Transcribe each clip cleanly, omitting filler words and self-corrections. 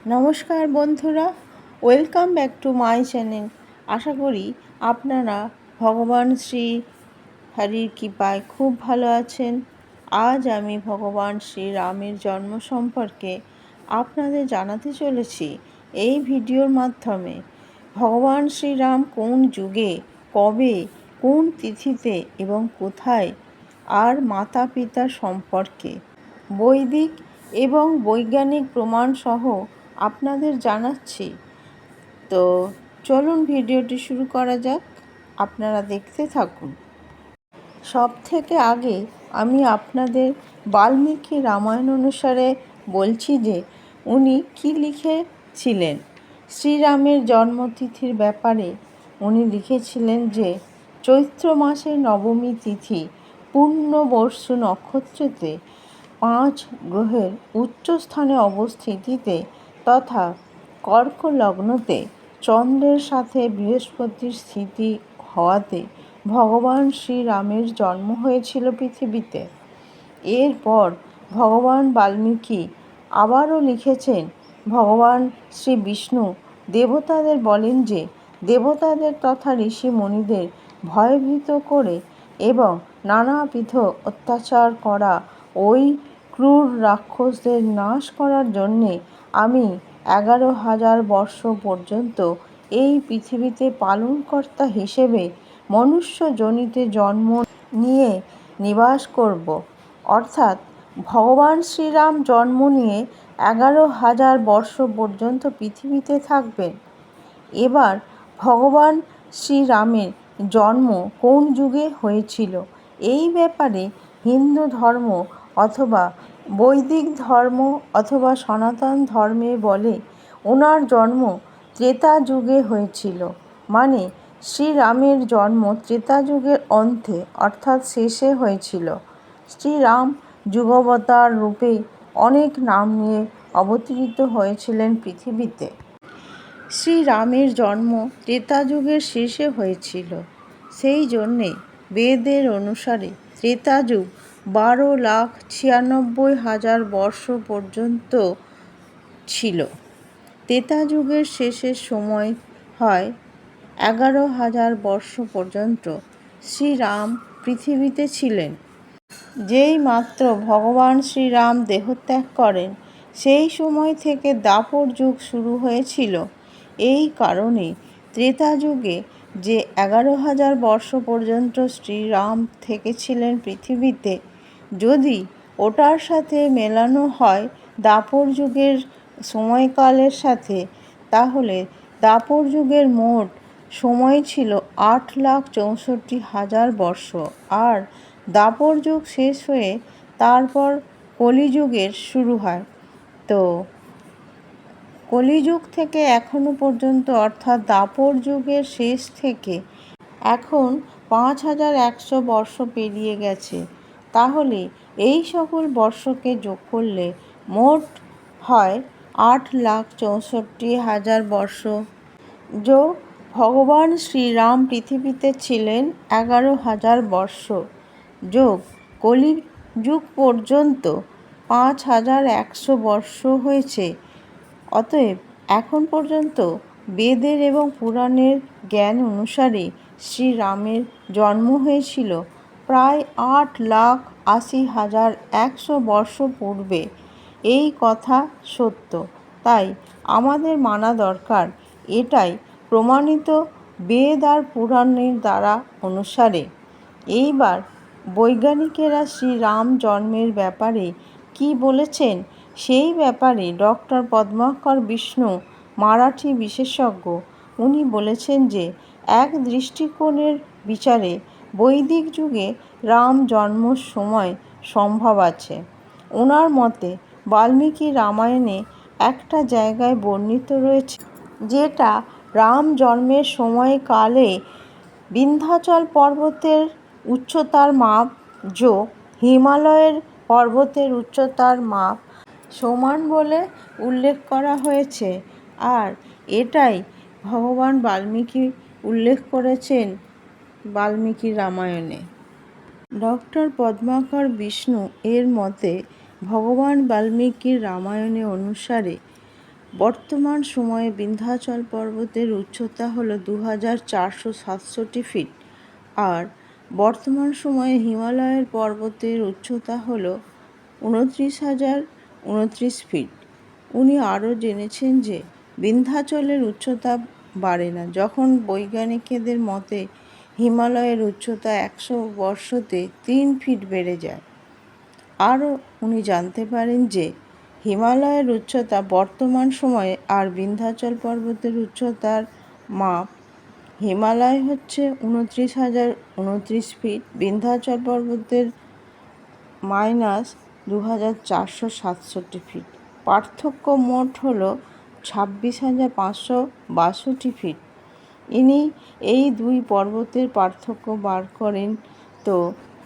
নমস্কার বন্ধুরা, welcome back to my channel. আশা করি আপনারা ভগবান শ্রী হরির কৃপায় খুব ভালো আছেন। আজ আমি ভগবান শ্রী রামের জন্ম সম্পর্কে আপনাদের জানাতে চলেছি এই ভিডিওর মাধ্যমে। ভগবান শ্রীরাম কোন যুগে, কবে, কোন তিথিতে এবং কোথায়, আর মাতা পিতার সম্পর্কে বৈদিক এবং বৈজ্ঞানিক প্রমাণসহ আপনাদের জানাচ্ছি। তো চলুন ভিডিওটি শুরু করা যাক, আপনারা দেখতে থাকুন। সব থেকে আগে আমি আপনাদের বাল্মীকি রামায়ণ অনুসারে বলছি যে উনি কী লিখেছিলেন। শ্রীরামের জন্মতিথির ব্যাপারে উনি লিখেছিলেন যে চৈত্র মাসের নবমী তিথি পূর্ণবর্ষু নক্ষত্রতে 5 গ্রহের উচ্চস্থানে অবস্থিতিতে তথা কর্ক লগ্নতে চন্দ্রের সাথে বৃহস্পতির স্থিতি হওয়াতে ভগবান শ্রীরামের জন্ম হয়েছিল পৃথিবীতে। এরপর ভগবান বাল্মীকি আবারও লিখেছেন, ভগবান শ্রী বিষ্ণু দেবতাদের বলেন যে দেবতাদের তথা ঋষি মুনিদের ভয়ভীত করে এবং নানাবিধ অত্যাচার করা ওই ক্রূর রাক্ষসদের নাশ করার জন্যে আমি 11,000 বর্ষ পর্যন্ত এই পৃথিবীতে পালনকর্তা হিসেবে মনুষ্য যোনিতে জন্ম নিয়ে নিবাস করব। অর্থাৎ ভগবান শ্রীরাম জন্ম নিয়ে 11,000 বর্ষ পর্যন্ত পৃথিবীতে থাকবেন। এবার ভগবান শ্রীরামের জন্ম কোন যুগে হয়েছিল এই ব্যাপারে হিন্দু ধর্ম অথবা বৈদিক ধর্ম অথবা সনাতন ধর্মে বলে ওনার জন্ম ত্রেতা যুগে হয়েছিল। মানে শ্রীরামের জন্ম ত্রেতা যুগের অন্তে অর্থাৎ শেষে হয়েছিল। শ্রীরাম যুগাবতার রূপে অনেক নাম নিয়ে অবতরিত হয়েছিলেন পৃথিবীতে। শ্রীরামের জন্ম ত্রেতা যুগের শেষে হয়েছিল, সেই জন্যে বেদের অনুসারে ত্রেতা যুগ 12,96,000 বর্ষ পর্যন্ত ছিল। ত্রেতা যুগের শেষের সময় হয় 11,000 বর্ষ পর্যন্ত শ্রীরাম পৃথিবীতে ছিলেন। যেই মাত্র ভগবান শ্রীরাম দেহত্যাগ করেন সেই সময় থেকে দ্বাপর যুগ শুরু হয়েছিল। এই কারণে ত্রেতা যুগে যে 11,000 বর্ষ পর্যন্ত শ্রীরাম থেকেছিলেন পৃথিবীতে, যদি ওটার সাথে মেলানো হয় দ্বাপর যুগের সময়কালের সাথে, তাহলে দ্বাপর যুগের মোট সময় ছিল 8,64,000 বর্ষ। আর দ্বাপর যুগ শেষ হয়ে তারপর কলিযুগের শুরু হয়। তো কলিযুগ থেকে এখনো পর্যন্ত অর্থাৎ দ্বাপর যুগের শেষ থেকে এখন 5,100 বর্ষ পেরিয়ে গেছে। তাহলে এই সকল বর্ষকে যোগ করলে মোট হয় 8,64,000 বর্ষ। যোগ ভগবান শ্রীরাম পৃথিবীতে ছিলেন 11,000 বর্ষ, যোগ কলিযুগ পর্যন্ত 5,100 বর্ষ হয়েছে। অতএব এখন পর্যন্ত বেদের এবং পুরাণের জ্ঞান অনুসারে শ্রীরামের জন্ম হয়েছিল প্রায় 8,80,100 বর্ষ পূর্বে। এই কথা সত্য, তাই আমাদের মানা দরকার। এটাই প্রমাণিত বেদ আর পুরাণের দ্বারা অনুসারে। এইবার বৈজ্ঞানিকেরা শ্রীরাম জন্মের ব্যাপারে কি বলেছেন সেই ব্যাপারে ডক্টর পদ্মাকর বিষ্ণু, মারাঠি বিশেষজ্ঞ, উনি বলেছেন যে এক দৃষ্টিকোণের বিচারে বৈদিক যুগে রাম জন্মর সময় সম্ভব আছে। ওনার মতে বাল্মীকি রামায়ণে একটা জায়গায় বর্ণিত রয়েছে যেটা রাম জন্মের সময়কালে বিন্ধ্যাচল পর্বতের উচ্চতার মাপ যোগ হিমালয়ের পর্বতের উচ্চতার মাপ সমান বলে উল্লেখ করা হয়েছে। আর এটাই ভগবান বাল্মীকি উল্লেখ করেছেন বাল্মীকি রামায়ণে। ডক্টর পদ্মাকর বিষ্ণু এর মতে ভগবান বাল্মীকির রামায়ণে অনুসারে বর্তমান সময়ে বিন্ধ্যাচল পর্বতের উচ্চতা হল 2467 ফিট, আর বর্তমান সময়ে হিমালয়ের পর্বতের উচ্চতা হল 29,029 ফিট। উনি আরও জেনেছেন যে বিন্ধ্যাচলের উচ্চতা বাড়ে না। যখন বৈজ্ঞানিকদের মতে হিমালয়ের উচ্চতা 100 বর্ষতে 3 ফিট বেড়ে যায়। আরও উনি জানতে পারেন যে হিমালয়ের উচ্চতা বর্তমান সময়ে আর বিন্ধ্যাচল পর্বতের উচ্চতার মাপ। হিমালয় হচ্ছে 29,029 ফিট, বিন্ধ্যাচল পর্বতের -2,467 ফিট। পার্থক্য মোট হল 26,562 ফিট। ইনি এই দুই পর্বতের পার্থক্য বার করেন তো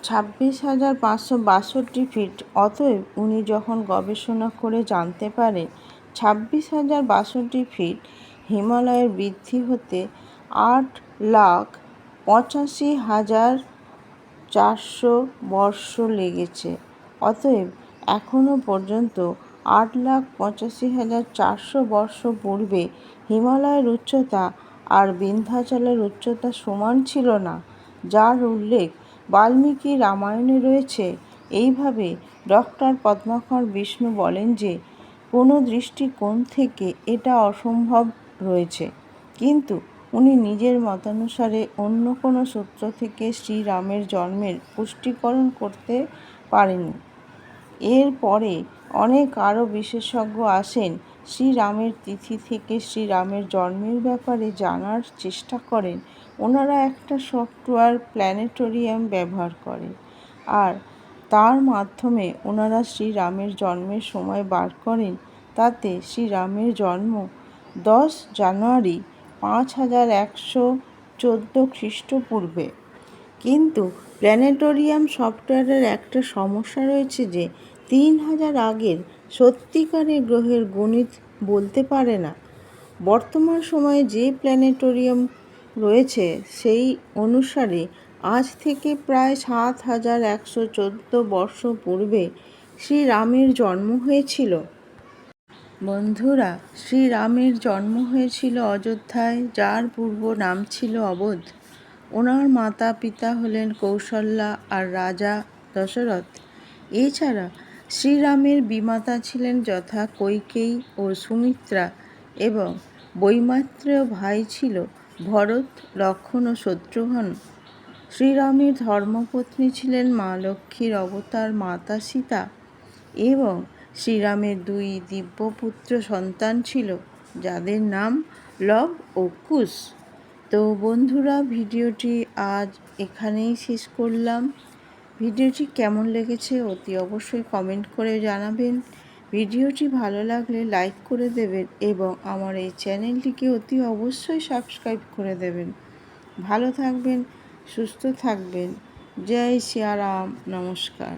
26,562 ফিট। অতএব উনি যখন গবেষণা করে জানতে পারেন 26,062 ফিট, হিমালয়ের বৃদ্ধি হতে 8,85,400 বর্ষ লেগেছে। অতএব এখনও পর্যন্ত 8,85,400 বর্ষ পূর্বে হিমালয়ের উচ্চতা আর বিন্ধ্যাচলের উচ্চতা সমান ছিল না, যার উল্লেখ বাল্মীকি রামায়ণে রয়েছে। এইভাবে ডক্টর পদ্মাকর বিষ্ণু বলেন যে কোনো দৃষ্টিকোণ থেকে এটা অসম্ভব রয়েছে, কিন্তু উনি নিজের মতানুসারে অন্য কোনো সূত্র থেকে শ্রীরামের জন্মের পুষ্টীকরণ করতে পারেননি। এর পরে অনেক আরও বিশেষজ্ঞ আসেন, শ্রীরামের তিথি থেকে শ্রীরামের জন্মের ব্যাপারে জানার চেষ্টা করেন। ওনারা একটা সফটওয়্যার প্ল্যানেটোরিয়াম ব্যবহার করেন, আর তার মাধ্যমে ওনারা শ্রীরামের জন্মের সময় বার করেন। তাতে শ্রীরামের জন্ম 10 জানুয়ারি 5114 খ্রিস্টপূর্বে। কিন্তু প্ল্যানেটোরিয়াম সফটওয়্যারের একটা সমস্যা রয়েছে যে 3000 আগের সত্যিকারের গ্রহের গণিত বলতে পারে না। বর্তমান সময়ে যে প্ল্যানেটোরিয়াম রয়েছে সেই অনুসারে আজ থেকে প্রায় 7114 বর্ষ পূর্বে শ্রীরামের জন্ম হয়েছিল। বন্ধুরা, শ্রীরামের জন্ম হয়েছিল অযোধ্যায়, যার পূর্ব নাম ছিল অবোধ। ওনার মাতা পিতা হলেন কৌশল্যা আর রাজা দশরথ। এছাড়া শ্রীরামের বিমাতা ছিলেন যথা কৈকেয়ী ও সুমিত্রা, এবং বৈমাত্রেয় ভাই ছিল ভরত, লক্ষ্মণ ও শত্রুঘ্ন। শ্রীরামের ধর্মপত্নী ছিলেন মা লক্ষ্মীর অবতার মাতা সীতা, এবং শ্রীরামের 2 দিব্যপুত্র সন্তান ছিল, যাদের নাম লব ও কুশ। তো বন্ধুরা, ভিডিওটি আজ এখানেই শেষ করলাম। ভিডিওটি কেমন লেগেছে অতি অবশ্যই কমেন্ট করে জানাবেন। ভিডিওটি ভালো লাগলে লাইক করে দেবেন এবং আমার এই চ্যানেলটিকে অতি অবশ্যই সাবস্ক্রাইব করে দেবেন। ভালো থাকবেন, সুস্থ থাকবেন। জয় শ্রীরাম, নমস্কার।